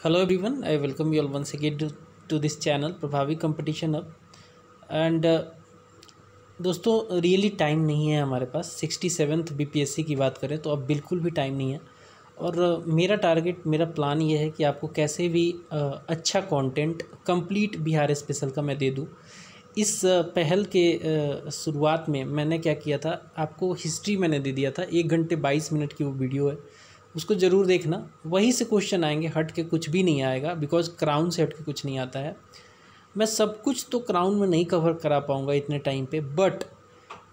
Hello everyone, I welcome you all once again to this channel प्रभावी competition अब and दोस्तों really time नहीं है हमारे पास। 67th बीपीएससी की बात करें तो अब बिल्कुल भी टाइम नहीं है और मेरा टारगेट मेरा प्लान ये है कि आपको कैसे भी अच्छा कंटेंट कंप्लीट बिहार स्पेशल का मैं दे दूँ। इस पहल के शुरुआत में मैंने क्या किया था, आपको हिस्ट्री मैंने दे दिया था। 1 घंटे 22 मिनट की वो वीडियो है, उसको ज़रूर देखना। वहीं से क्वेश्चन आएंगे, हट के कुछ भी नहीं आएगा, बिकॉज क्राउन से हट के कुछ नहीं आता है। मैं सब कुछ तो क्राउन में नहीं कवर करा पाऊँगा इतने टाइम पे, बट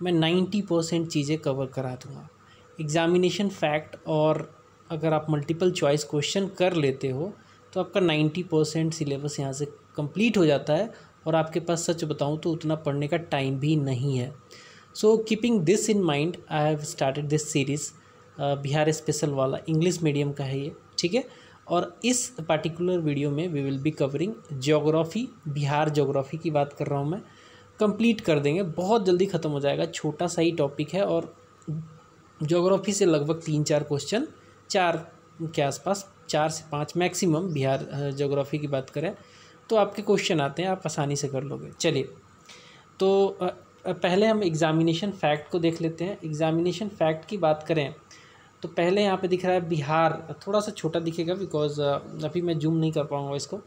मैं 90% चीज़ें कवर करा दूँगा। एग्ज़ामिनेशन फैक्ट और अगर आप मल्टीपल चॉइस क्वेश्चन कर लेते हो तो आपका 90% सिलेबस यहाँ से कंप्लीट हो जाता है और आपके पास सच बताऊँ तो उतना पढ़ने का टाइम भी नहीं है। So keeping this in mind I have started this series. Bihar special वाला इंग्लिश मीडियम का है ये, ठीक है। और इस पार्टिकुलर वीडियो में we will be covering geography, Bihar geography की बात कर रहा हूँ मैं। कंप्लीट कर देंगे, बहुत जल्दी ख़त्म हो जाएगा, छोटा सा ही टॉपिक है और ज्योग्राफी से लगभग 3-4 क्वेश्चन, 4 के आसपास, 4 से 5 मैक्सिमम बिहार ज्योग्राफी की बात करें तो आपके क्वेश्चन आते हैं, आप आसानी से कर लोगे। चलिए तो पहले हम एग्ज़ामिनेशन फैक्ट को देख लेते हैं। एग्ज़ामिनेशन फैक्ट की बात करें तो पहले यहाँ पे दिख रहा है बिहार, थोड़ा सा छोटा दिखेगा बिकॉज अभी मैं जूम नहीं कर पाऊँगा इसको।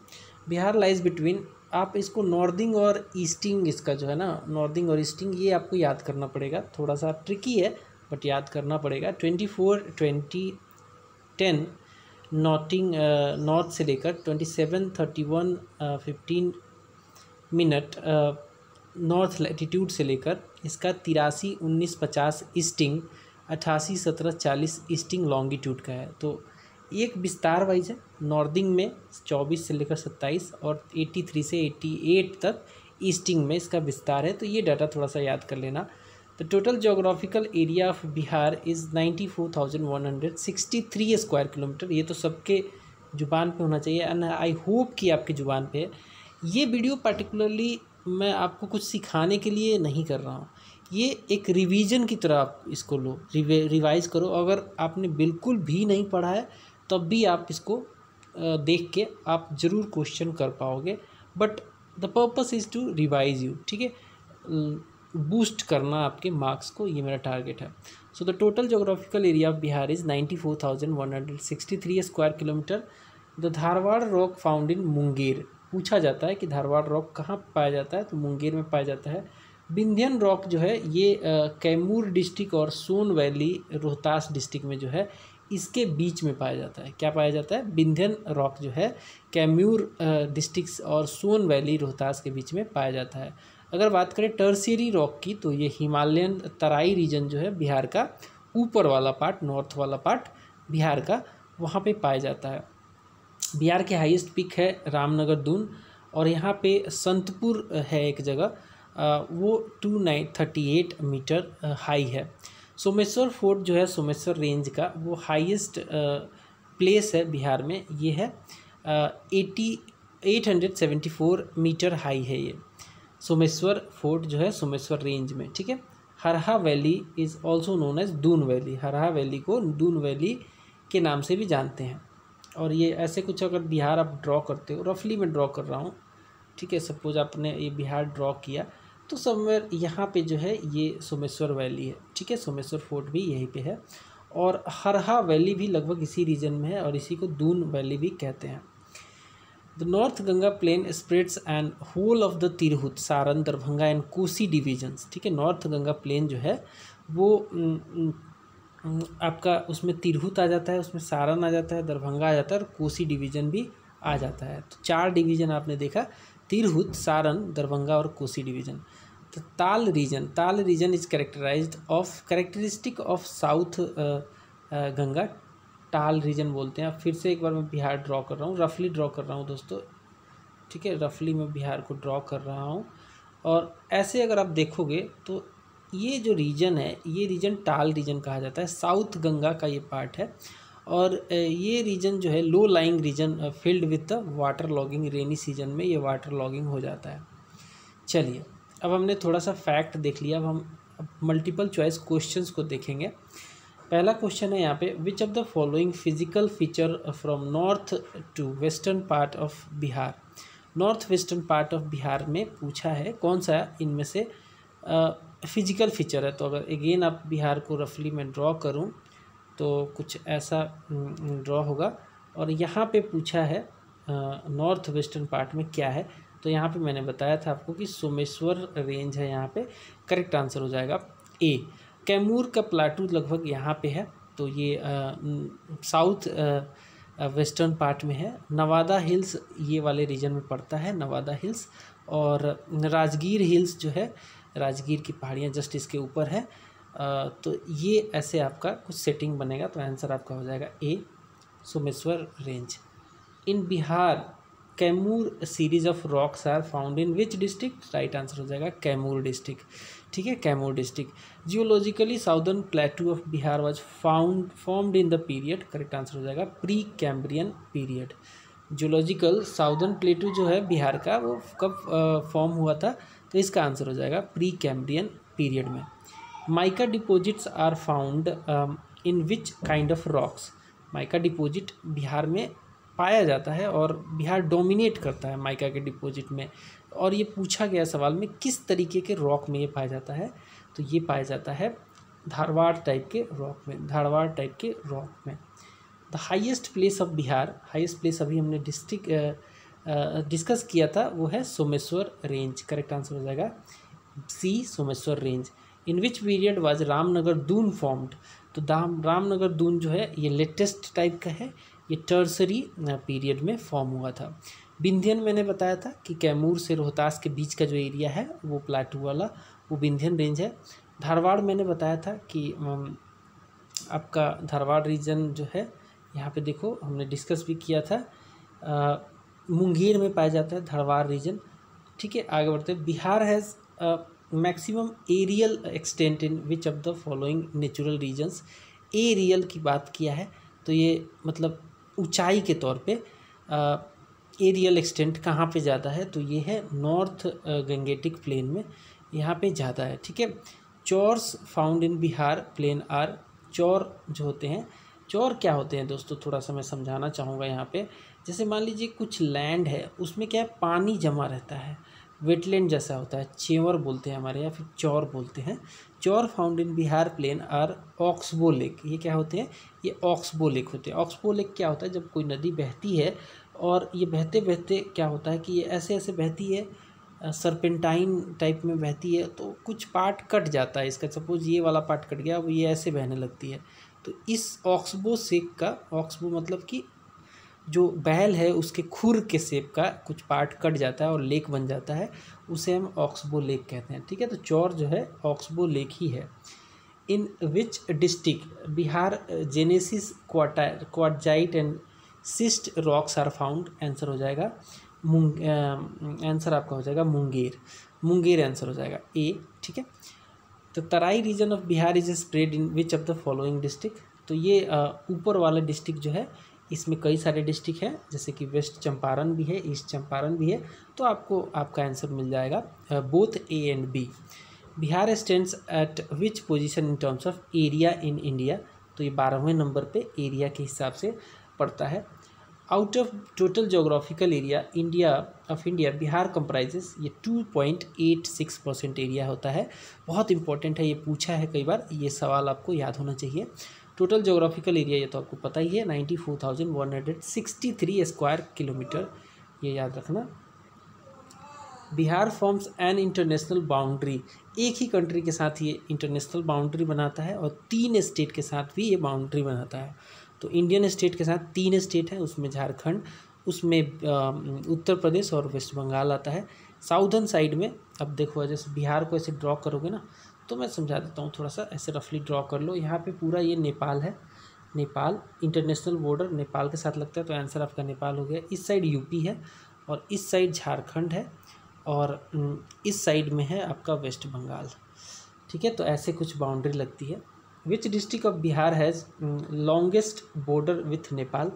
बिहार लाइज बिटवीन, आप इसको नॉर्दिंग और ईस्टिंग, इसका जो है ना नॉर्दिंग और ईस्टिंग, ये आपको याद करना पड़ेगा। थोड़ा सा ट्रिकी है बट याद करना पड़ेगा। 24-20-10 नॉर्थ से लेकर 27-31-15 मिनट नॉर्थ लैटिट्यूड से लेकर इसका 83-19-50 ईस्टिंग, 88-17-40 ईस्टिंग लॉन्गिट्यूड का है। तो एक विस्तार वाइज है, नॉर्दिंग में 24 से लेकर 27 और 83 से 88 तक ईस्टिंग में इसका विस्तार है। तो ये डाटा थोड़ा सा याद कर लेना। तो total geographical area of Bihar is 94,163 square kilometre. ये तो सबके ज़ुबान पे होना चाहिए एंड आई होप कि आपकी ज़ुबान पे है। ये वीडियो पार्टिकुलरली मैं आपको कुछ सिखाने के लिए नहीं कर रहा हूँ, ये एक रिवीजन की तरह आप इसको लो, रिवाइज़ करो। अगर आपने बिल्कुल भी नहीं पढ़ा है तब भी आप इसको देख के आप ज़रूर क्वेश्चन कर पाओगे, but the purpose is to revise you, ठीक है, बूस्ट करना आपके मार्क्स को, ये मेरा टारगेट है। So the total geographical area of Bihar is 94,163 square kilometre. The Dharwad rock found in Munger, पूछा जाता है कि धारवाड़ रॉक कहाँ पाया जाता है, तो मुंगेर में पाया जाता है। विंध्यन रॉक जो है ये कैमूर डिस्ट्रिक्ट और सोन वैली रोहतास डिस्ट्रिक्ट में जो है इसके बीच में पाया जाता है। क्या पाया जाता है? विंध्यन रॉक जो है कैमूर डिस्ट्रिक्ट और सोन वैली रोहतास के बीच में पाया जाता है। अगर बात करें टर्शियरी रॉक की तो ये हिमालयन तराई रीजन जो है बिहार का ऊपर वाला पार्ट, नॉर्थ वाला पार्ट बिहार का, वहाँ पे पाया जाता है। बिहार के हाईएस्ट पीक है रामनगर दून और यहाँ पे संतपुर है एक जगह, वो 238 मीटर हाई है। सोमेश्वर फोर्ट जो है सोमेश्वर रेंज का वो हाईएस्ट प्लेस है बिहार में, ये है 874 मीटर हाई है ये सोमेश्वर फोर्ट जो है सोमेश्वर रेंज में, ठीक है। Harha valley is also known as Doon valley, Harha valley को दून वैली के नाम से भी जानते हैं। और ये ऐसे कुछ अगर बिहार आप ड्रॉ करते हो, रफली मैं ड्रॉ कर रहा हूँ, ठीक है, सपोज आपने ये बिहार ड्रॉ किया तो समवेयर यहाँ पे जो है ये सोमेश्वर वैली है, ठीक है, सोमेश्वर फोर्ट भी यहीं पे है और हरहा वैली भी लगभग इसी रीजन में है और इसी को दून वैली भी कहते हैं। The north Ganga plain spreads and whole of the Tirhut, Saran, Darbhanga and Kosi divisions, ठीक है। नॉर्थ गंगा प्लेन जो है वो आपका उसमें तिरहुत आ जाता है, उसमें सारण आ जाता है, दरभंगा आ जाता है और कोसी डिवीज़न भी आ जाता है। तो 4 डिवीज़न आपने देखा, तिरहुत, सारण, दरभंगा और कोसी डिवीज़न। तो Tal region is characteristic of south Ganga, Tal region बोलते हैं। फिर से एक बार मैं बिहार ड्रॉ कर रहा हूँ, रफली ड्रॉ कर रहा हूँ दोस्तों, ठीक है, रफली मैं बिहार को ड्रॉ कर रहा हूँ। और ऐसे अगर आप देखोगे तो ये जो रीजन है ये रीजन टाल रीजन कहा जाता है, साउथ गंगा का ये पार्ट है और ये रीजन जो है low lying region filled with the water logging, rainy season में ये वाटर लॉगिंग हो जाता है। चलिए अब हमने थोड़ा सा फैक्ट देख लिया, अब हम मल्टीपल चॉइस क्वेश्चंस को देखेंगे। पहला क्वेश्चन है यहाँ पे, which of the following physical feature from north to western part of Bihar. North western part of Bihar में पूछा है कौन सा इनमें से फिजिकल फीचर है। तो अगर अगेन आप बिहार को रफली मैं ड्रॉ करूँ तो कुछ ऐसा ड्रॉ होगा, और यहाँ पे पूछा है नॉर्थ वेस्टर्न पार्ट में क्या है। तो यहाँ पे मैंने बताया था आपको कि सोमेश्वर रेंज है, यहाँ पे करेक्ट आंसर हो जाएगा ए। कैमूर का प्लाटू लगभग यहाँ पे है, तो ये साउथ वेस्टर्न पार्ट में है। नवादा हिल्स ये वाले रीजन में पड़ता है, नवादा हिल्स। और राजगीर हिल्स जो है, राजगीर की पहाड़ियाँ जस्ट इसके ऊपर है। तो ये ऐसे आपका कुछ सेटिंग बनेगा, तो आंसर आपका हो जाएगा A, Someshwar range. In Bihar Kaimur series of rocks are found in which district. Right answer हो जाएगा कैमूर डिस्ट्रिक्ट। ठीक है, Kaimur district. Geologically southern plateau of Bihar was formed in the period. Correct answer हो जाएगा pre Cambrian period. Geological southern plateau जो है बिहार का, वो कब फॉर्म हुआ था, तो इसका आंसर हो जाएगा प्री कैम्ब्रियन पीरियड में। Mica deposits are found in which kind of rocks. Mica deposit Bihar में पाया जाता है और बिहार डोमिनेट करता है माइका के डिपॉजिट में। और ये पूछा गया सवाल में किस तरीके के रॉक में ये पाया जाता है, तो ये पाया जाता है धारवाड़ टाइप के रॉक में, धारवाड़ टाइप के रॉक में। The highest place of Bihar, highest place अभी हमने डिस्कस किया था, वो है सोमेश्वर रेंज। करेक्ट आंसर हो जाएगा C, Someshwar range. In which period was Ramnagar Doon formed. तो रामनगर दून जो है ये लेटेस्ट टाइप का है, ये टर्सरी पीरियड में फॉर्म हुआ था। विंध्यन मैंने बताया था कि कैमूर से रोहतास के बीच का जो एरिया है वो प्लाटू वाला, वो विंध्यन रेंज है। धारवाड़ मैंने बताया था कि आपका धारवाड़ रीजन जो है, यहाँ पे देखो हमने डिस्कस भी किया था, मुंगेर में पाया जाता है धारवाड़ रीजन। ठीक है, आगे बढ़ते हैं। Bihar has maximum areal extent in which of the following natural regions. Areal की बात किया है, तो ये मतलब ऊंचाई के तौर पे एरियल एक्सटेंट कहाँ पे ज़्यादा है, तो ये है नॉर्थ गंगेटिक प्लेन में, यहाँ पे ज़्यादा है। ठीक है, chaurs found in Bihar plain are. चौर जो होते हैं, चौर क्या होते हैं दोस्तों, थोड़ा सा मैं समझाना चाहूँगा यहाँ पे। जैसे मान लीजिए कुछ लैंड है, उसमें क्या है, पानी जमा रहता है, वेटलैंड जैसा होता है, चेवर बोलते हैं हमारे यहाँ, फिर चौर बोलते हैं। Chaur found in Bihar plain are oxbow lake. ये क्या होते हैं, ये ऑक्सबो लेक होते हैं। ऑक्सबो लेक क्या होता है, जब कोई नदी बहती है और ये बहते बहते क्या होता है कि ये ऐसे ऐसे बहती है, सरपेंटाइन टाइप में बहती है, तो कुछ पार्ट कट जाता है इसका। सपोज ये वाला पार्ट कट गया, वो ये ऐसे बहने लगती है। तो इस ऑक्सबो शेप का, ऑक्सबो मतलब कि जो बैल है उसके खुर के शेप का कुछ पार्ट कट जाता है और लेक बन जाता है, उसे हम ऑक्सबो लेक कहते हैं। ठीक है, तो चौर जो है ऑक्सबो लेक ही है। In which district Bihar genesis quartzite and schist rocks are found. Answer हो जाएगा आंसर आपका हो जाएगा मुंगेर। मुंगेर आंसर हो जाएगा ए। ठीक है, तो Terai region of Bihar is spread in which of the following district. तो ये ऊपर वाला डिस्ट्रिक्ट जो है, इसमें कई सारे डिस्ट्रिक्ट हैं, जैसे कि वेस्ट चंपारण भी है, ईस्ट चंपारण भी है, तो आपको आपका आंसर मिल जाएगा both A and B. Bihar stands at which position in terms of area in India. तो ये 12वें नंबर पे एरिया के हिसाब से पड़ता है। Out of total geographical area India Bihar comprises, ये 2.86% एरिया होता है। बहुत इंपॉर्टेंट है, ये पूछा है कई बार, ये सवाल आपको याद होना चाहिए। टोटल जोग्राफिकल एरिया ये तो आपको पता ही है, 94,163 स्क्वायर किलोमीटर, ये याद रखना। Bihar forms an international boundary. एक ही कंट्री के साथ ये इंटरनेशनल बाउंड्री बनाता है और 3 स्टेट के साथ भी ये बाउंड्री बनाता है। तो इंडियन स्टेट के साथ 3 स्टेट है, उसमें झारखंड, उसमें उत्तर प्रदेश और वेस्ट बंगाल आता है। साउदर्न साइड में अब देखो, जैसे बिहार को ऐसे ड्रॉ करोगे ना, तो मैं समझा देता हूँ थोड़ा सा, ऐसे रफली ड्रॉ कर लो। यहाँ पे पूरा ये नेपाल है, नेपाल इंटरनेशनल बॉर्डर नेपाल के साथ लगता है, तो आंसर आपका नेपाल हो गया। इस साइड यूपी है और इस साइड झारखंड है और इस साइड में है आपका वेस्ट बंगाल। ठीक है, तो ऐसे कुछ बाउंड्री लगती है। विच district of Bihar has longest border with Nepal.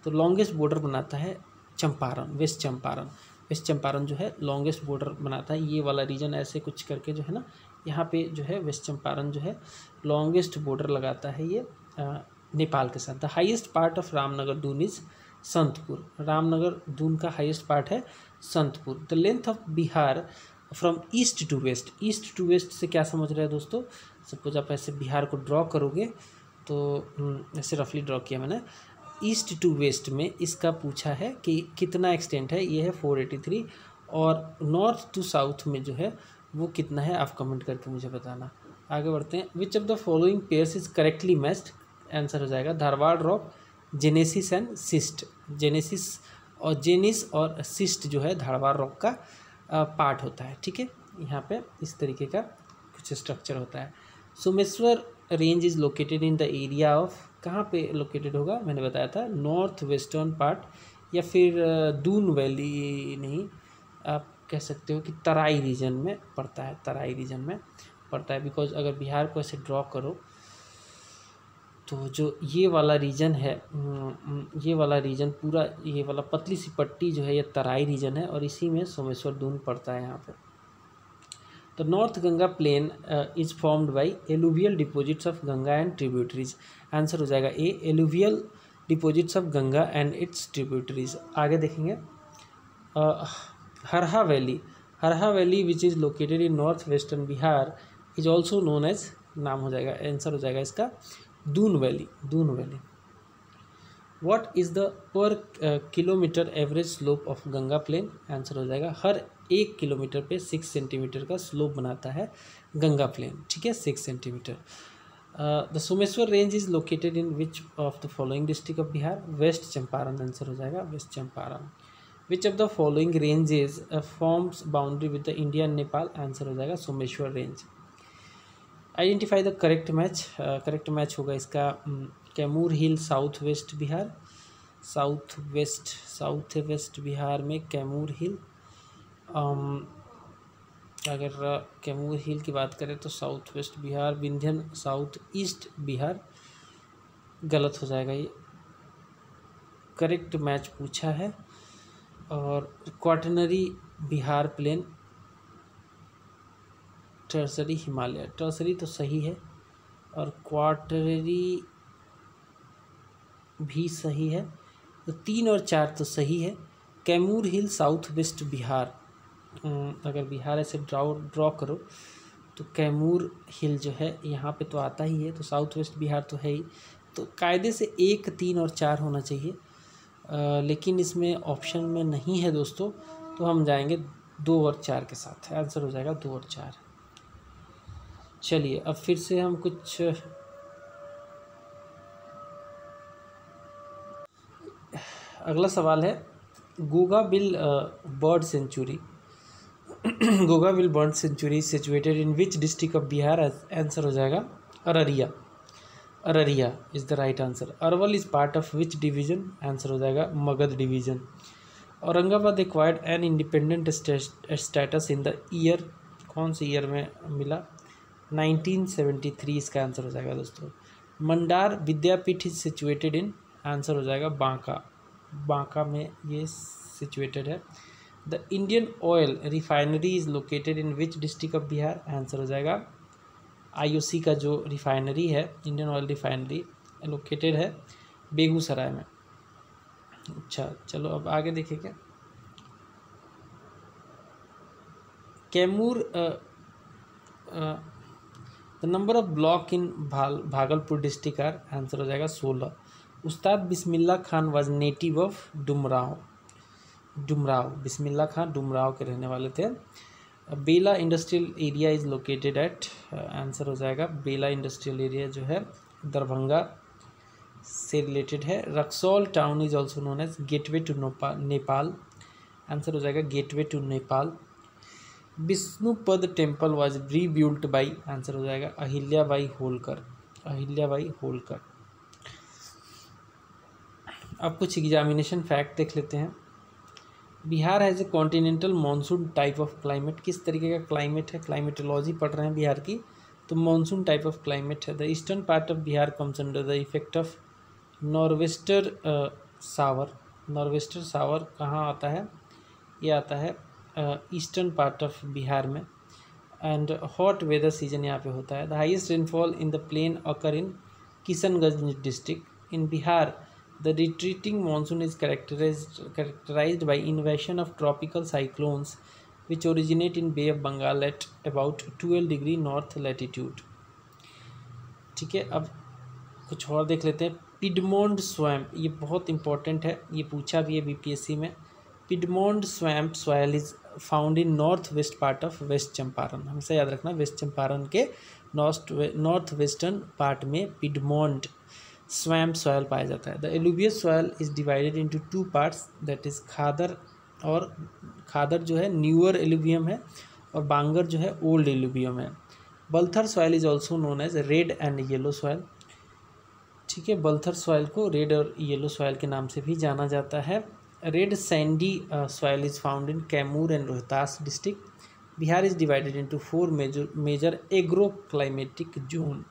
तो लॉन्गेस्ट बॉर्डर बनाता है चंपारण, वेस्ट चंपारण। वेस्ट चंपारण जो है लॉन्गेस्ट बॉर्डर बनाता है, ये वाला रीजन ऐसे कुछ करके जो है ना, यहाँ पे जो है वेस्ट चंपारण जो है लॉन्गेस्ट बॉर्डर लगाता है ये नेपाल के साथ। The highest part of Ramnagar Doon is Santpur. Ramnagar Doon का हाईएस्ट पार्ट है Santpur. The length of Bihar from east to west. East to west से क्या समझ रहे हैं दोस्तों? सपोज आप ऐसे बिहार को ड्रॉ करोगे तो ऐसे रफली ड्रॉ किया मैंने। ईस्ट टू वेस्ट में इसका पूछा है कि कितना एक्सटेंट है, ये है 483। और नॉर्थ टू साउथ में जो है वो कितना है, आप कमेंट करके मुझे बताना। आगे बढ़ते हैं। विच of the following pairs is correctly matched? Answer हो जाएगा Dharwad rock, genesis and cyst. Genesis और जेनिस और सिस्ट जो है धारवाड़ रॉक का पार्ट होता है। ठीक है, यहाँ पे इस तरीके का कुछ स्ट्रक्चर होता है। Someshwar range is located in the area of, कहाँ पे लोकेटेड होगा? मैंने बताया था नॉर्थ वेस्टर्न पार्ट या फिर दून वैली, नहीं आप कह सकते हो कि तराई रीजन में पड़ता है, तराई रीजन में पड़ता है। बिकॉज अगर बिहार को ऐसे ड्रॉ करो तो जो ये वाला रीजन है, ये वाला रीजन पूरा, ये वाला पतली सी पट्टी जो है ये तराई रीजन है और इसी में सोमेश्वर दून पड़ता है यहाँ पे। तो north Ganga plain is formed by alluvial deposits of Ganga and tributaries. Answer हो जाएगा A, alluvial deposits of Ganga and its tributaries. आगे देखेंगे Harha valley. Harha valley which is located in north western Bihar is also known as, नाम हो जाएगा, आंसर हो जाएगा इसका Doon valley. Doon valley. What is the per kilometre average slope of Ganga plain? Answer हो जाएगा हर 1 किलोमीटर पे 6 सेंटीमीटर का स्लोप बनाता है गंगा प्लेन। ठीक है, 6 centimetre. The Someshwar range is located in which of the following district of Bihar? West Champaran. Answer हो जाएगा west Champaran. Which of the following ranges forms boundary with the India and Nepal? Answer हो जाएगा Someshwar range. Identify the correct match. Correct match होगा इसका Kaimur hill south west Bihar. South west Bihar में कैमूर हिल। अगर कैमूर हिल की बात करें तो south west Bihar, Vindhyan south east Bihar, गलत हो जाएगा ये। करेक्ट मैच पूछा है। और quaternary Bihar plain, tertiary Himalaya. Tertiary तो सही है और क्वाटररी भी सही है, तो 3 और 4 तो सही है। Kaimur hill south west Bihar, अगर बिहार ऐसे ड्रॉ करो तो कैमूर हिल जो है यहाँ पे तो आता ही है, तो साउथ वेस्ट बिहार तो है ही, तो कायदे से 1, 3 और 4 होना चाहिए। लेकिन इसमें ऑप्शन में नहीं है दोस्तों, तो हम जाएंगे 2 और 4 के साथ। आंसर हो जाएगा 2 और 4। चलिए अब फिर से हम कुछ अगला सवाल है Gogabil bird sanctuary. Gogabil bird sanctuary situated in which district of Bihar? Answer हो जाएगा Araria. Araria is the right answer. Arwal is part of which division? Answer हो जाएगा Magadh division. Aurangabad acquired an independent status in the year? कौन से ईयर में मिला? 1973 इसका आंसर हो जाएगा दोस्तों। मंडार विद्यापीठ इज सिचुएटेड इन? आंसर हो जाएगा बांका। बांका में ये सिचुएटेड है। The Indian oil refinery is located in which district of Bihar? Answer हो जाएगा आईओसी का जो रिफाइनरी है, इंडियन ऑयल रिफाइनरी, लोकेटेड है बेगूसराय में। अच्छा चलो अब आगे देखेंगे। Kaimur the number of block in Bhagalpur district are? Answer हो जाएगा 16। Ustad Bismillah Khan was native of Dumraon. Dumraon, Bismillah Khan Dumraon के रहने वाले थे। Bela industrial area is located at? Answer हो जाएगा बेला इंडस्ट्रियल एरिया जो है दरभंगा से रिलेटेड है। Raxaul town is also known as gateway to Nepal. Answer हो जाएगा gateway to Nepal. Vishnupad temple was rebuilt by? Answer हो जाएगा अहिल्याबाई होलकर। अहिल्याबाई होलकर। अब कुछ एग्जामिनेशन फैक्ट देख लेते हैं। Bihar has A continental monsoon type of climate. किस तरीके का क्लाइमेट है? क्लाइमेटोलॉजी पढ़ रहे हैं बिहार की, तो मानसून टाइप ऑफ क्लाइमेट है। The eastern part of Bihar comes under the effect of nor'wester shower. Nor'wester shower कहाँ आता है? ये आता है ईस्टर्न पार्ट ऑफ बिहार में। एंड हॉट वेदर सीजन यहाँ पे होता है। The highest rainfall in the plain occur in? Kishanganj district in Bihar the retreating monsoon is characterized by invasion of tropical cyclones which originate in Bay of Bengal at about 12 degree north latitude. ठीक है, अब कुछ और देख लेते हैं। Piedmont swamp, ये बहुत इंपॉर्टेंट है, ये पूछा भी है बीपीएससी में। Piedmont swamp soil is found in north west part of west Champaran. हमेशा याद रखना, वेस्ट चंपारण के नॉर्थ वेस्टर्न पार्ट में पिडमोंट स्वैम्प सॉइल पाया जाता है। The alluvial soil is divided into two parts, that is khadar, और खादर जो है न्यूअर एलुवियम है और बांगर जो है ओल्ड एलुवियम है। Balthar soil is also known as red and yellow soil. ठीक है, बल्थर सॉइल को रेड और येलो सॉइल के नाम से भी जाना जाता है। Red sandy soil is found in Kaimur and Rohtas district. Bihar is divided into 4 major agro climatic zone.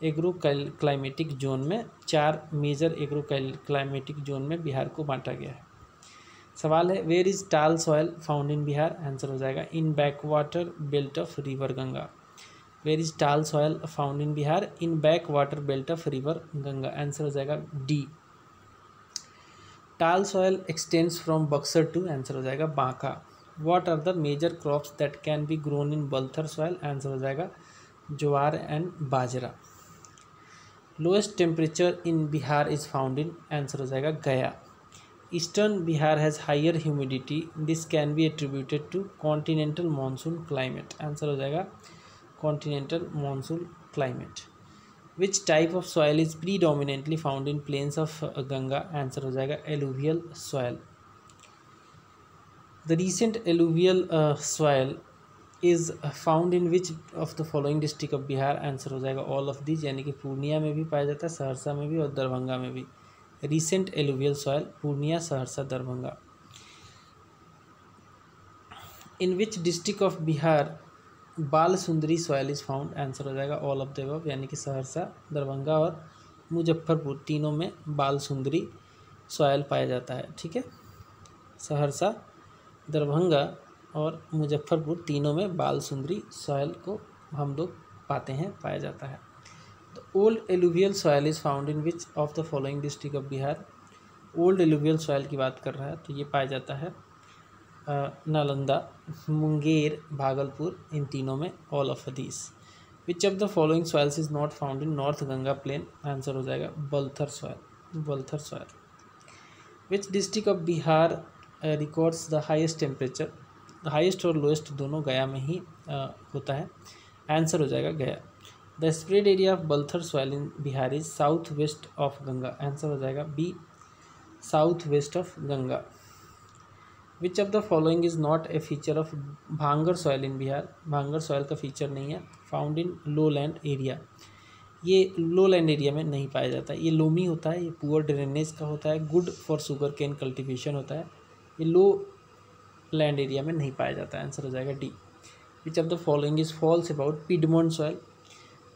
Agro climatic zone में 4 मेजर एग्रो क्लाइमेटिक जोन में बिहार को बांटा गया है। सवाल है, where is Tal soil found in Bihar? Answer हो जाएगा in backwater belt of river Ganga. Where is Tal soil found in Bihar? In backwater belt of river Ganga. Answer हो जाएगा D. Tal soil extends from Buxar to, answer हो जाएगा Banka. What are the major crops that can be grown in Balthar soil? Answer हो जाएगा jowar and bajra. Lowest temperature in Bihar is found in, answer हो जाएगा Gaya. Eastern Bihar has higher humidity, this can be attributed to continental monsoon climate. Answer हो जाएगा continental monsoon climate. Which type of soil is predominantly found in plains of Ganga? Answer हो जाएगा alluvial soil. The recent alluvial soil is found in which of the following district of Bihar? Answer हो जाएगा all of these, यानी कि पूर्णिया में भी पाया जाता है, सहरसा में भी और दरभंगा में भी। Recent alluvial soil Purnia, Saharsa, Darbhanga. In which district of Bihar बाल Sundari soil is found? Answer हो जाएगा ऑल ऑफ द अबव, यानी कि सहरसा, दरभंगा और मुजफ्फरपुर, तीनों में बाल सुंदरी सॉइल पाया जाता है। ठीक है, सहरसा, दरभंगा और मुजफ्फरपुर तीनों में बाल सुंदरी सॉइल को हम लोग पाते हैं, पाया जाता है। The old alluvial soil is found in which of the following district of Bihar? Old alluvial soil की बात कर रहा है तो ये पाया जाता है नालंदा, मुंगेर, भागलपुर, इन तीनों में all of these. Which of the following soils is not found in north Ganga plain? Answer हो जाएगा Balthar soil, Balthar soil. Which district of Bihar records the highest temperature? Highest और लोएस्ट दोनों गया में ही होता है, आंसर हो जाएगा Gaya. The spread area of Balthar soil in Bihar is south west of Ganga. Answer हो जाएगा B, south west of Ganga. Which of the following is not a feature of Bhangar soil in Bihar? Bhangar soil का फीचर नहीं है, found in low land area. ये low land area में नहीं पाया जाता है, ये लोमी होता है, ये पुअर ड्रेनेज का होता है, good for sugar cane cultivation होता है, ये लो लैंड एरिया में नहीं पाया जाता है। आंसर हो जाएगा D. Which of the following is false about piedmont soil?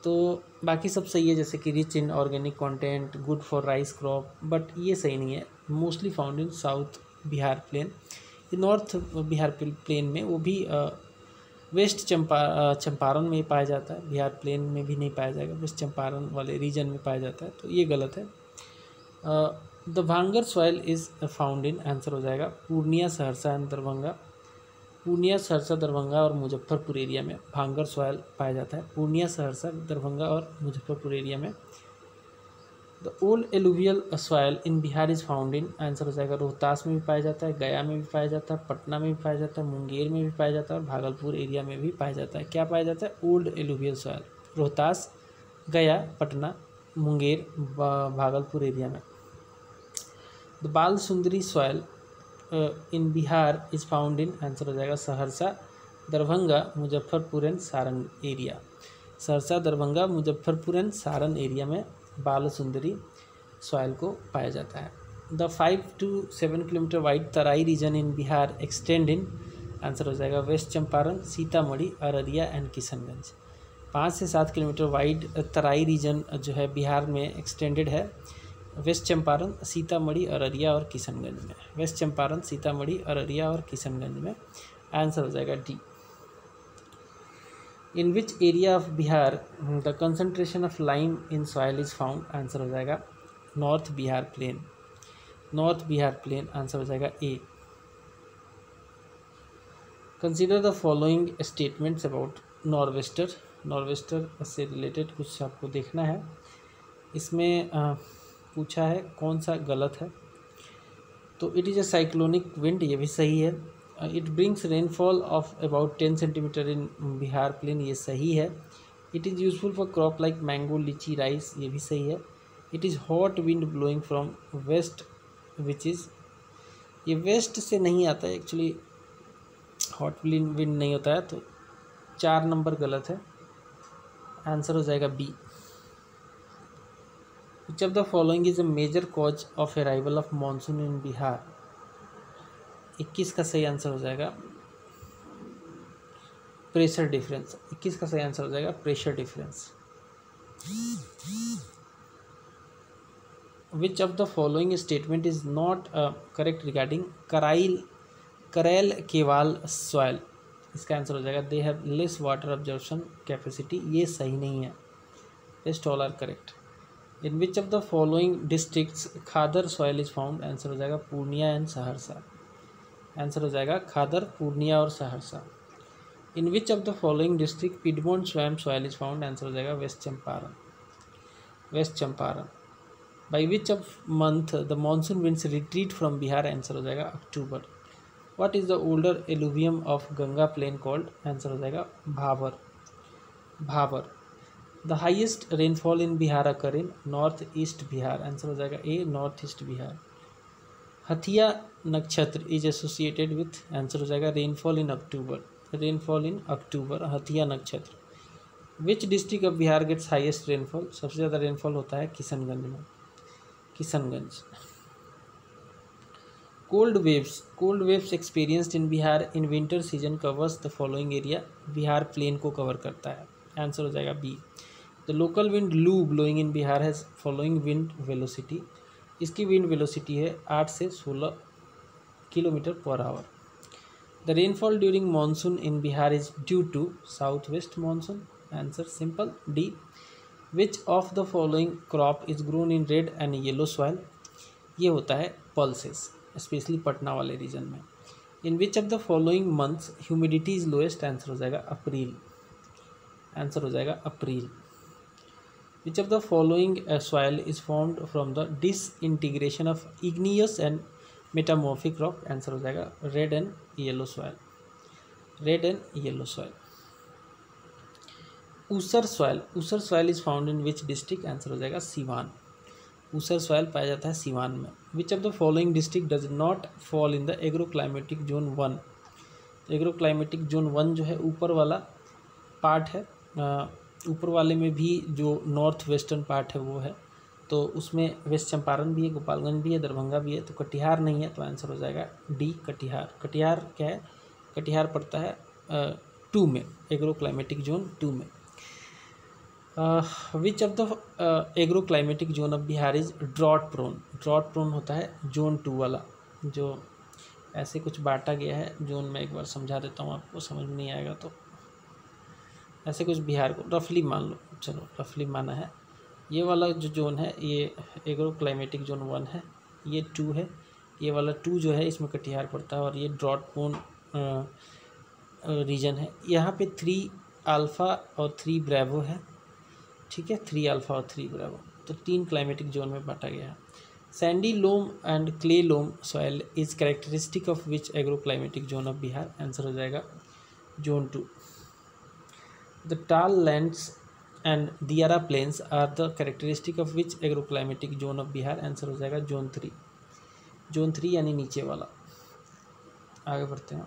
तो बाकी सब सही है, जैसे कि rich in organic content, good for rice crop, but ये सही नहीं है। Mostly found in south Bihar plain. North Bihar plain में वो भी वेस्ट चंपारण में पाया जाता है, बिहार प्लेन में भी नहीं पाया जाएगा, वेस्ट चंपारण वाले रीजन में पाया जाता है, तो ये गलत है। द भांगर soil is found in, answer हो जाएगा पूर्णिया, सहरसा एंड दरभंगा। पूर्णिया, सहरसा, दरभंगा और मुजफ्फरपुर एरिया में भांगर सॉइल पाया जाता है, पूर्णिया, सहरसा, दरभंगा और मुजफ्फरपुर एरिया में। The old alluvial soil in Bihar is found in, answer हो जाएगा रोहतास में भी पाया जाता है, गया में भी पाया जाता है, पटना में भी पाया जाता है, मुंगेर में भी पाया जाता है और भागलपुर एरिया में भी पाया जाता है। क्या पाया जाता है? Old alluvial soil, Rohtas, Gaya, Patna, Munger, Bhagalpur area में। The Bal Sundari soil in Bihar is found in, answer हो जाएगा Saharsa, Darbhanga, Muzaffarpur and Saran area. Saharsa, Darbhanga, Muzaffarpur and Saran area में बाल सुंदरी सॉइल को पाया जाता है। The 5 to 7 kilometre wide Terai region in Bihar extend in, answer हो जाएगा वेस्ट चंपारण, सीतामढ़ी, अररिया एंड किशनगंज। 5 से 7 किलोमीटर वाइड तराई रीजन जो है बिहार में एक्सटेंडेड है, वेस्ट चंपारण, सीतामढ़ी, अररिया और किशनगंज में। वेस्ट चंपारण, सीतामढ़ी, अररिया और किशनगंज में। आंसर हो जाएगा D. In which area of Bihar the concentration of lime in soil is found, answer हो जाएगा north Bihar plain, north Bihar plain, answer हो जाएगा A. Consider the following statements about norwester, norwester से रिलेटेड कुछ आपको देखना है। इसमें पूछा है कौन सा गलत है, तो it is a cyclonic wind, ये भी सही है। It brings rainfall of about 10 centimetre in Bihar plain, ये सही है। It is useful for crop like mango, litchi, rice, ये भी सही है। It is hot wind blowing from west which is, ये वेस्ट से नहीं आता है एक्चुअली, हॉट विंड नहीं होता है, तो 4 नंबर गलत है, आंसर हो जाएगा B. Which of the following is a major cause of arrival of monsoon in Bihar, 21 का सही आंसर हो जाएगा प्रेशर डिफरेंस, 21 का सही आंसर हो जाएगा pressure difference. Which of the following statement is not correct regarding Karail Kewal soil, इसका आंसर हो जाएगा they have less water absorption capacity, ये सही नहीं है, rest all are correct. In which of the following districts Khadar soil is found, answer हो जाएगा Purnia and Saharsa, answer हो जाएगा खादर, पूर्णिया और Saharsa. In which of the following district piedmont swamp soil is found, answer हो जाएगा west Champaran, west Champaran. By which of month the monsoon winds retreat from Bihar, answer हो जाएगा October. What is the older alluvium of Ganga plain called, answer हो जाएगा bhabar, bhabar. The highest rainfall in Bihar occur in north east Bihar, answer हो जाएगा ए, north east Bihar. हथिया नक्षत्र is associated with, answer हो जाएगा rainfall in October, rainfall in October, Hathiya नक्षत्र। Which district of Bihar gets highest rainfall, सबसे ज़्यादा रेनफॉल होता है किशनगंज में, Kishanganj. Cold waves experienced in Bihar in winter season covers the following area, Bihar plain को कवर करता है, आंसर हो जाएगा B. The local wind loo blowing in Bihar has following wind velocity, इसकी विंड वेलोसिटी है 8 से 16 kilometre per hour. The rainfall during monsoon in Bihar is due to south west monsoon, answer simple D. Which of the following crop is grown in red and yellow soil, ये होता है pulses, especially Patna वाले region में। In which of the following months humidity is lowest, answer हो जाएगा April, answer हो जाएगा April. Which of the following soil is formed from the disintegration of igneous and metamorphic rock, answer हो जाएगा red and yellow soil, red and yellow soil. ऊसर soil is found in which district, answer हो जाएगा सीवान, ऊसर soil पाया जाता है सीवान में। Which of the following district does not fall in the agroclimatic zone 1, agroclimatic zone 1 जो है ऊपर वाला पार्ट है, ऊपर वाले में भी जो नॉर्थ वेस्टर्न पार्ट है वो है, तो उसमें वेस्ट चंपारण भी है, गोपालगंज भी है, दरभंगा भी है, तो कटिहार नहीं है, तो आंसर हो जाएगा डी कटिहार। कटिहार क्या है, कटिहार पड़ता है 2 में, एग्रोक्लाइमेटिक जोन 2 में। Which of the agroclimatic zone of Bihar is drought prone होता है जोन 2 वाला, जो ऐसे कुछ बांटा गया है जोन में, एक बार समझा देता हूँ आपको, समझ में नहीं आएगा तो ऐसे कुछ बिहार को रफली मान लो, चलो रफली माना है। ये वाला जो जोन है ये एग्रोक्लाइमेटिक जोन 1 है, ये 2 है, ये वाला 2 जो है इसमें कटिहार पड़ता है, और ये ड्रॉट प्रोन रीजन है। यहाँ पे 3 अल्फ़ा और 3 ब्रेवो है, ठीक है, 3 अल्फ़ा और 3 ब्रेवो, तो 3 क्लाइमेटिक जोन में बांटा गया है। Sandy loam and clay loam soil is characteristic of which agroclimatic zone of Bihar, answer हो जाएगा zone 2। The tal lands and diara plains are the characteristic of which agroclimatic zone of Bihar, answer हो जाएगा zone 3, zone 3 यानी नीचे वाला। आगे बढ़ते हैं,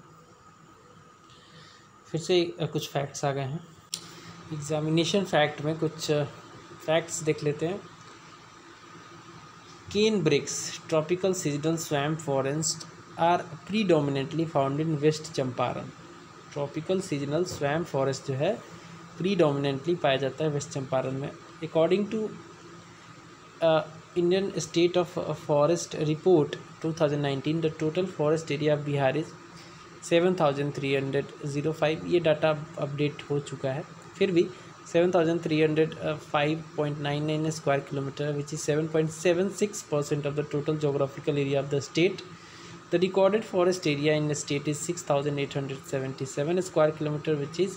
फिर से कुछ फैक्ट्स आ गए हैं एग्जामिनेशन फैक्ट में, कुछ फैक्ट्स देख लेते हैं। Cane brakes tropical seasonal swamp forest are predominantly found in west Champaran, tropical seasonal swamp forest जो है प्रीडोमिनेंटली पाया जाता है वेस्ट चंपारण में। According to Indian state of forest report 2019 the total forest area of Bihar is 7,305, ये डाटा अपडेट हो चुका है, फिर भी 7,305.99 square kilometre, which is 7.76% of the total geographical area of the state. The recorded forest area in the state is 6,877 square kilometer, which is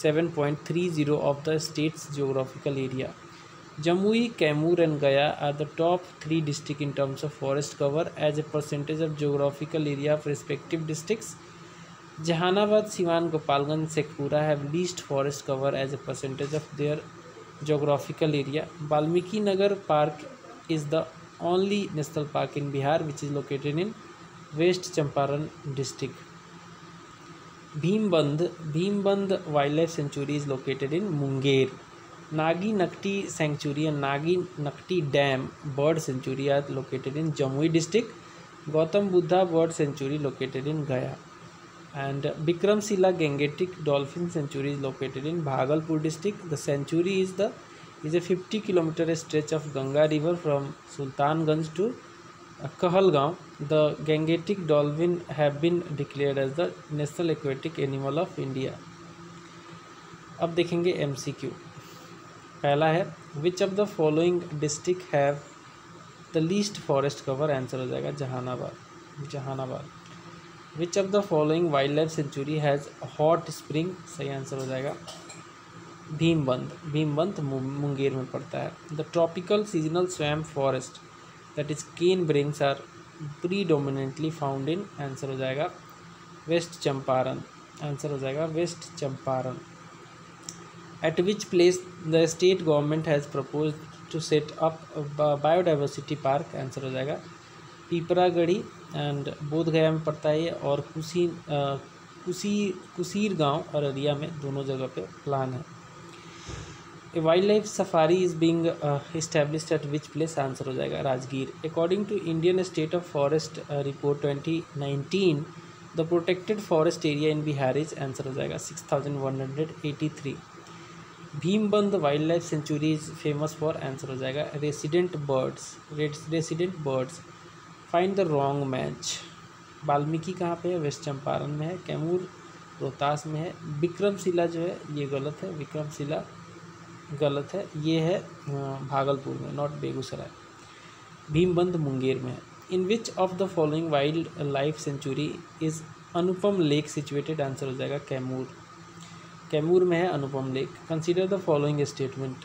7.30 of the state's geographical area. Jamui, Kaimur and Gaya are the top 3 districts in terms of forest cover as a percentage of geographical area of respective districts. Jahanabad, Siwan, Gopalganj, Shekhpura have least forest cover as a percentage of their geographical area. Valmiki Nagar Park is the only national park in Bihar which is located in West Champaran district. Bhimband Wildlife Sanctuary is located in Munger. Nagi Nakti Sanctuary and Nagi Nakti Dam Bird Sanctuary are located in Jamui district. Gautam Buddha Bird Sanctuary located in Gaya. And Bikramshila Gangetic Dolphin Sanctuary is located in Bhagalpur district. The sanctuary is a 50-kilometer stretch of Ganga river from Sultanganj to Kahalgaon. The Gangetic dolphin have been declared as the national aquatic animal of India. अब देखेंगे MCQ. पहला है which of the following district have the least forest cover, answer हो जाएगा Jehanabad. Which of the following wild life sanctuary has hot spring, सही answer हो जाएगा भीमबंध मुंगेर में पड़ता है. The tropical seasonal swamp forest that is cane brakes are predominantly found in, answer हो जाएगा वेस्ट चंपारण, आंसर हो जाएगा west Champaran. At which place the state government has propose to set up biodiversity park, answer हो जाएगा पीपरागढ़ी and Bodhgaya में पड़ता है ये, और कुसीर गांव अररिया में, दोनों जगह पे प्लान है. A wild life safari is being established at which place, answer हो जाएगा Rajgir. According to Indian state of forest report 2019 the protected forest area in Bihar is, answer हो जाएगा 6183. Bhimbandh wild life sanctuary is famous for, answer हो जाएगा resident birds. Find the wrong match. Valmiki कहाँ पे है, west Champaran में है. कैमूर रोहतास में है. विक्रमशिला जो है ये गलत है, विक्रमशिला गलत है, ये है भागलपुर में, नॉट बेगूसराय. भीमबंध मुंगेर में है. In which of the following wild life sanctuary is Anupam lake situated, answer हो जाएगा कैमूर में है Anupam lake. Consider the following statement.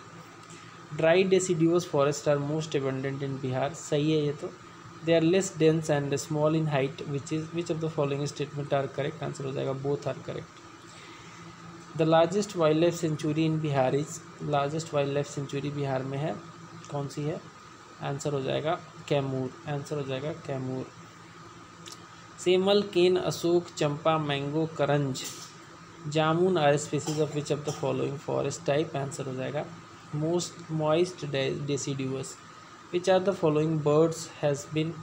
Dry deciduous forest are most abundant in Bihar, सही है ये तो. They are less dense and small in height, which of the following statement are correct, answer हो जाएगा both are correct. The largest wild life sanctuary in Bihar is, largest wild life century Bihar में है, कौन सी है, आंसर हो जाएगा Kaimur, answer हो जाएगा Kaimur. Semal, cane, ashok, champa, mango, karanj, jamun are species of which of the following forest type, answer हो जाएगा most moist deciduous. Which are the following birds has been,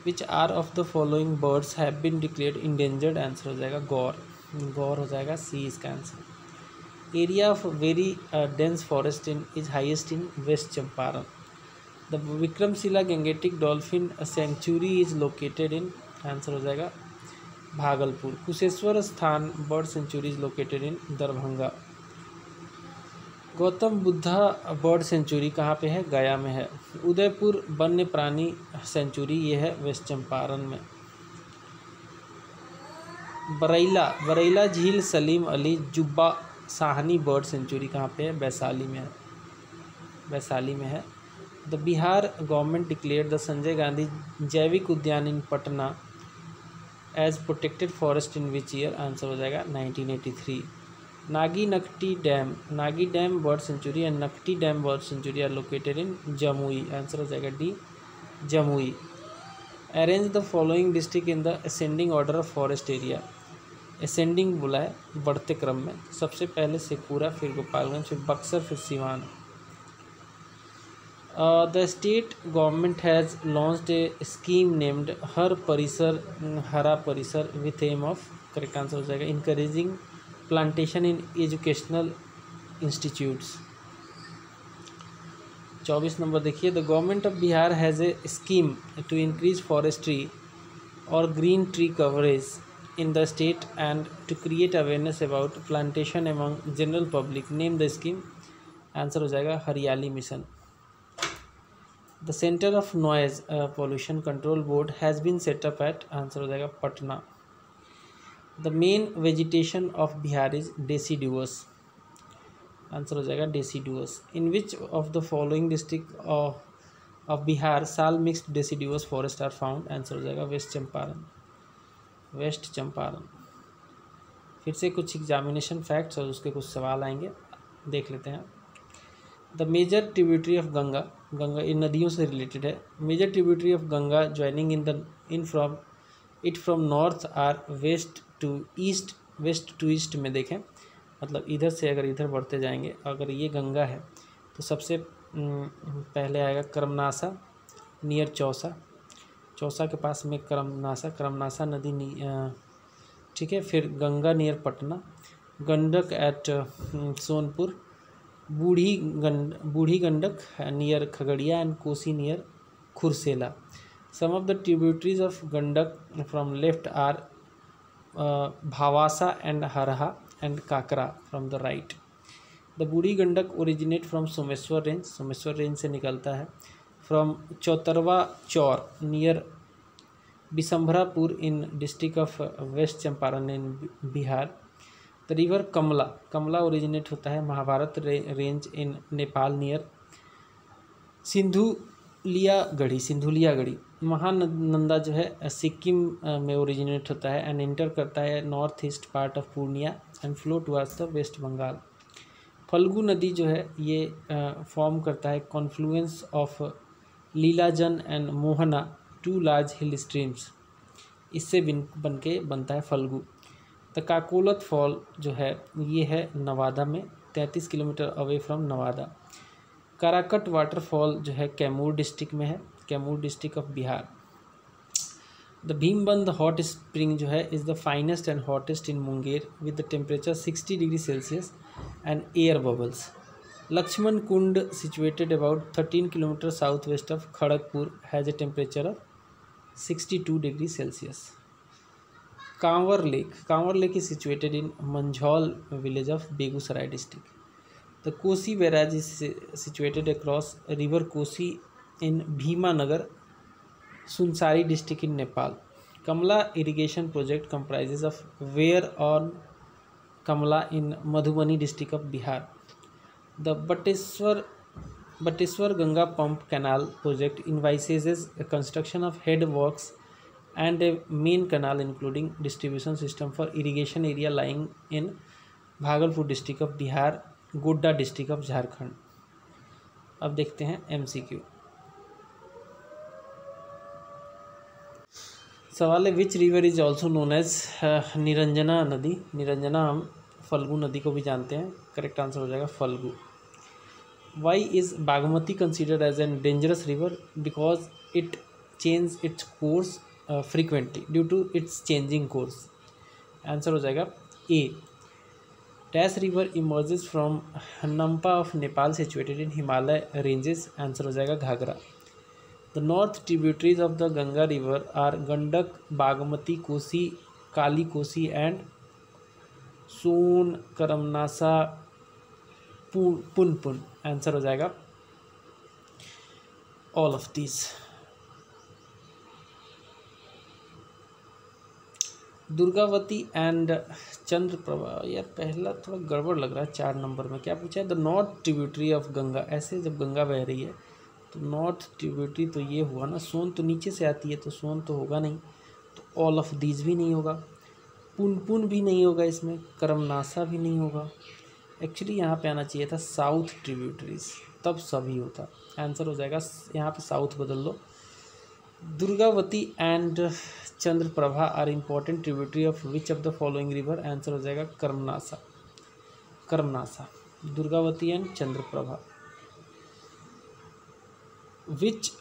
which are of the following birds have been declared endangered, answer हो जाएगा गौर हो जाएगा, C इसका आंसर. Area of very dense forest in is highest in west Champaran. The Vikramshila Gangetic dolphin sanctuary is located in, answer हो जाएगा भागलपुर. कुशेश्वर स्थान bird sanctuary is located in Darbhanga. Gautam Buddha bird sanctuary कहाँ पे है, गया में है. उदयपुर वन्य प्राणी सेंचुरी ये है वेस्ट चंपारण में. बरैला झील सलीम अली जुब्बा साहनी बर्ड सेंचुरी कहाँ पे है, वैशाली में है. The Bihar government declared the Sanjay Gandhi Jaivik Udyan in Patna as protected forest in which year, answer हो जाएगा 1983. Nagi dam bird sanctuary and Nakti dam bird sanctuary are located in Jamui, answer हो जाएगा D Jamui. Arrange the following district in the ascending order of forest area. Ascending बोला है बढ़ते क्रम में, सबसे पहले शेखपुरा, फिर गोपालगंज, फिर बक्सर, फिर Siwan. The state government has launched a scheme named Hara Parisar with aim of, correct answer हो जाएगा encouraging plantation in educational institutes. 24 number देखिए. The government of Bihar has a scheme to increase forestry और green tree coverage in the state and to create awareness about plantation among general public. Name the scheme. Answer हो जाएगा हरियाली mission. The Center of Noise Pollution Control Board has been set up at. Answer हो जाएगा Patna. The main vegetation of Bihar is deciduous. Answer हो जाएगा deciduous. In which of the following district of Bihar साल mixed deciduous forest are found? Answer हो जाएगा west Champaran. West Champaran. फिर से कुछ एग्जामिनेशन फैक्ट्स और उसके कुछ सवाल आएंगे, देख लेते हैं. The major tributary of Ganga. Ganga इन नदियों से रिलेटेड है. Major tributary of Ganga joining in from north are west to east में देखें, मतलब इधर से अगर इधर बढ़ते जाएंगे, अगर ये गंगा है तो सबसे पहले आएगा करमनासा नियर चौसा. चौसा के पास में करमनासा नदी ठीक है. फिर Ganga near Patna, Gandak at Sonpur, Budhi Gandak near Khagaria and Kosi near Kursela. Some of the tributaries of Gandak from left are Bhavasa and Harha and Kakra from the right. The Budhi Gandak originate from Someshwar range से निकलता है. From Chautarwa Chaur near Bishambharpur in district of west Champaran in Bihar. The river Kamla originate होता है Mahabharat range in Nepal near Sindhuliagarhi. Mahananda जो है सिक्किम में originate होता है एंड इंटर करता है north east part of Purnia and flow towards the west Bengal. Phalgu नदी जो है ये फॉर्म करता है confluence of Lilajan and Mohana, two large hill streams. इससे बनता है फल्गु. द काकोलत फॉल जो है ये है नवादा में, 33 kilometre away from Nawada. Karakat waterfall जो है कैमूर डिस्ट्रिक्ट में है, Kaimur district of Bihar. The Bhimbandh hot spring जो है is the finest and hottest in Munger with the temperature 60 degree Celsius and air bubbles. Lakshman Kund situated about 13 kilometre south west of Kharagpur has a temperature of 62 degree Celsius. Kanwar lake is situated in Manjhaul village of Begusarai district. The Kosi barrage is situated across river Kosi in Bhimnagar Sunsari district in Nepal. Kamla irrigation project comprises of where on Kamla in Madhubani district of Bihar. The Bateswar Ganga Pump Canal project envisages a construction of head works and a main canal including distribution system for irrigation area lying in Bhagalpur district of Bihar, Godda district of Jharkhand. अब देखते हैं MCQ. सवाल है which river is also known as Niranjana नदी. निरंजना हम फल्गु नदी को भी जानते हैं. करेक्ट आंसर हो जाएगा Falgu. Why is Bagmati considered as an dangerous river? Because it change its course frequently due to its changing course. Answer हो जाएगा A. Dash river emerges from Nampa of Nepal situated in Himalaya ranges. Answer हो जाएगा Ghaghara. The north tributaries of the Ganga river are Gandak, Bagmati, Kosi, Kali Kosi and Son, Karmanasa, Punpun. Answer हो जाएगा all of this. Durgavati and Chandraprabha. यार पहला थोड़ा गड़बड़ लग रहा है. 4 नंबर में क्या पूछा है? The north tributary of Ganga. ऐसे जब गंगा बह रही है तो नॉर्थ ट्रिब्यूटरी तो ये हुआ ना. सोन तो नीचे से आती है तो सोन तो होगा नहीं, तो ऑल ऑफ दीज भी नहीं होगा. पुनपुन भी नहीं होगा इसमें. करमनासा भी नहीं होगा. एक्चुअली यहाँ पे आना चाहिए था साउथ ट्रिब्यूटरीज, तब सभी होता. आंसर हो जाएगा यहाँ पे साउथ बदल दो. Durgavati and Chandraprabha are important tributary of which of the following river. Answer हो जाएगा Karmanasa. Durgavati and Chandraprabha. Which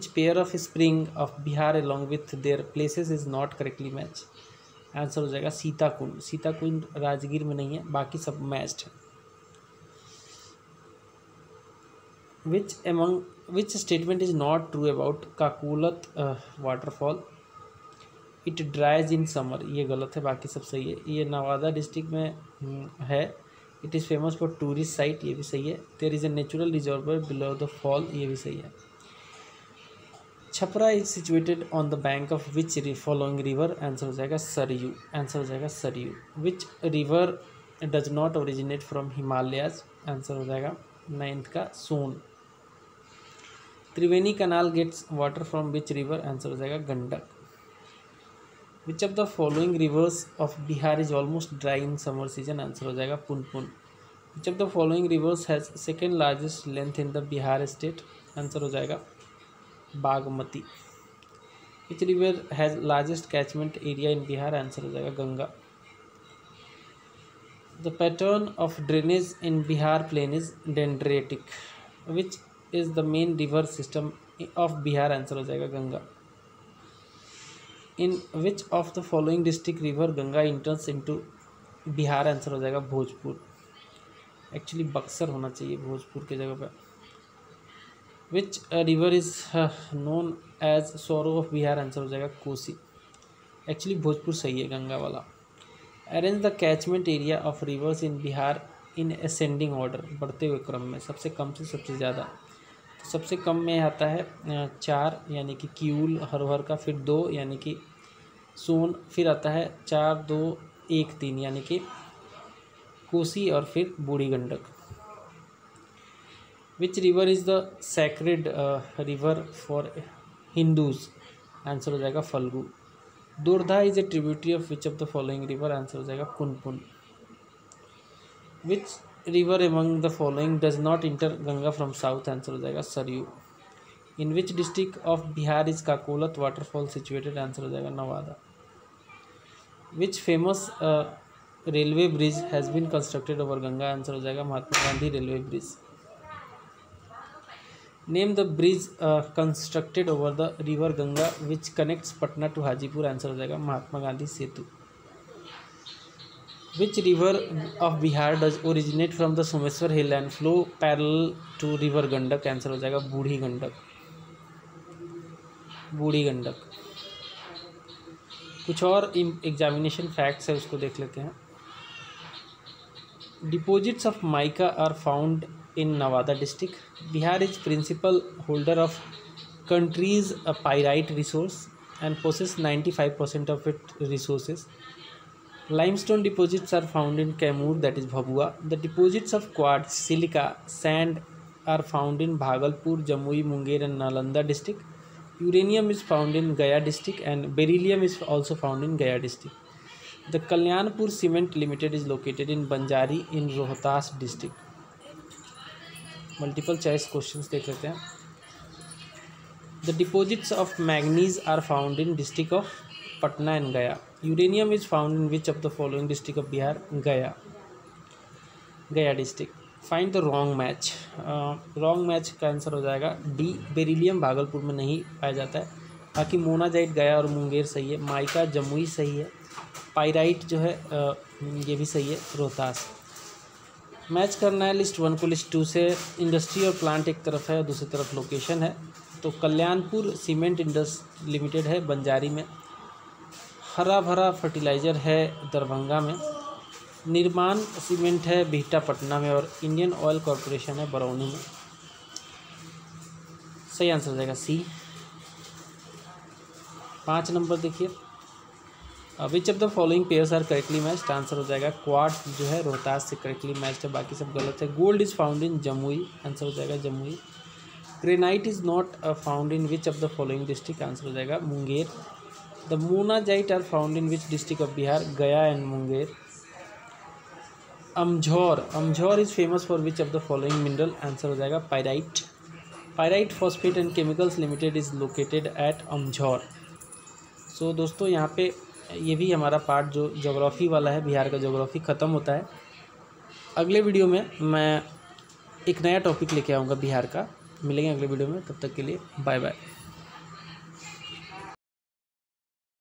pair of spring of Bihar along with their places is not correctly match. Answer हो जाएगा सीताकुंड. सीताकुंड राजगीर में नहीं है, बाकी सब मैच्ड है. Which statement is not true about Kakolat waterfall? It dries in summer, ये गलत है, बाकी सब सही है। ये नवादा डिस्ट्रिक्ट में है। It is famous for tourist site, ये भी सही है। There is a natural reservoir below the fall, ये भी सही है। Chhapra is situated on the bank of which following river, answer हो जाएगा सरयू, आंसर हो जाएगा Saryu. Which river does not originate from Himalayas, answer हो जाएगा 9th का Son. Triveni canal gets water from which river, answer हो जाएगा Gandak. Which of the following rivers of Bihar is almost dry in summer season, answer हो जाएगा Punpun. Which of the following rivers has second largest length in the Bihar state, answer हो जाएगा Bagmati. Which river has largest catchment area in Bihar, answer हो जाएगा Ganga. The pattern of drainage in Bihar plain is dendritic. Which is the main river system of Bihar, answer हो जाएगा Ganga. In which of the following district river Ganga इंटर्स into Bihar, answer हो जाएगा Bhojpur. Actually Buxar होना चाहिए भोजपुर की जगह पर। Which river is known as sorrow of Bihar, answer हो जाएगा कोसी। एक्चुअली भोजपुर सही है गंगा वाला। Arrange the catchment area of rivers in Bihar in ascending order, बढ़ते हुए क्रम में, सबसे कम से सबसे ज़्यादा। सबसे कम में आता है 4 यानी कि किऊल हरहर का, फिर 2 यानी कि सोन, फिर आता है 4, 2, 1, 3 यानी कि कोसी, और फिर Budhi Gandak. Which river is the sacred river for Hindus, answer हो जाएगा Falgu. Dordha is a tributary of which of the following river, answer हो जाएगा Punpun. Which river among the following does not enter Ganga from south, answer हो जाएगा Saryu. In which district of Bihar is Kakolat waterfall situated, answer हो जाएगा Nawada. Which famous railway bridge has been constructed over Ganga, answer हो जाएगा Mahatma Gandhi railway bridge. Name the bridge constructed over the river Ganga which connects Patna to Hajipur, answer हो जाएगा Mahatma Gandhi Setu. Which river of Bihar does originate from the Someshwar hill and flow parallel to river Gandak, answer हो जाएगा बूढ़ी गंडक, बूढ़ी गंडक। कुछ और examination facts है, उसको देख लेते हैं। Deposits of mica are found in Nawada district. Bihar is principal holder of country's pyrite resource and possess 95% of its resources. Limestone deposits are found in Kaimur, that is Bhabua. The deposits of quartz, silica, sand are found in Bhagalpur, Jamui, Munger and Nalanda district. Uranium is found in Gaya district and beryllium is also found in Gaya district. The Kalyanpur Cement Limited is located in Banjari in Rohtas district. Multiple choice questions देख लेते हैं। The deposits of manganese are found in district of Patna and Gaya. Uranium is found in which of the following district of Bihar? Gaya. Gaya district. Find the wrong match. Wrong match का answer हो जाएगा D, beryllium Bhagalpur में नहीं पाया जाता है। बाकी monazite गया और मुंगेर सही है। माइका जमुई सही है। पाइराइट जो है ये भी सही है, रोहतास। मैच करना है लिस्ट 1 को लिस्ट 2 से। इंडस्ट्री और प्लांट एक तरफ है और दूसरी तरफ लोकेशन है। तो कल्याणपुर सीमेंट इंडस्ट्री लिमिटेड है बंजारी में। हरा भरा फर्टिलाइज़र है दरभंगा में। निर्माण सीमेंट है बिहटा पटना में। और इंडियन ऑयल कॉरपोरेशन है बरौनी में। सही आंसर हो जाएगा सी। 5 नंबर देखिए, which of the following pairs are correctly matched, answer हो जाएगा क्वार्ट्ज जो है रोहतास से करेक्टली मैच्ड है, बाकी सब गलत है। Gold is found in Jamui, answer हो जाएगा Jamui. Granite is not found in which of the following district, answer हो जाएगा Munger. The monazite are found in which district of Bihar, Gaya and Munger. Amjhaur is famous for which of the following mineral, answer हो जाएगा pyrite. Pyrite phosphate and chemicals limited is located at Amjhaur. So दोस्तों यहाँ पे ये भी हमारा पार्ट जो ज्योग्राफी वाला है, बिहार का ज्योग्राफी ख़त्म होता है। अगले वीडियो में मैं एक नया टॉपिक लेके आऊँगा बिहार का। मिलेंगे अगले वीडियो में, तब तक के लिए बाय बाय।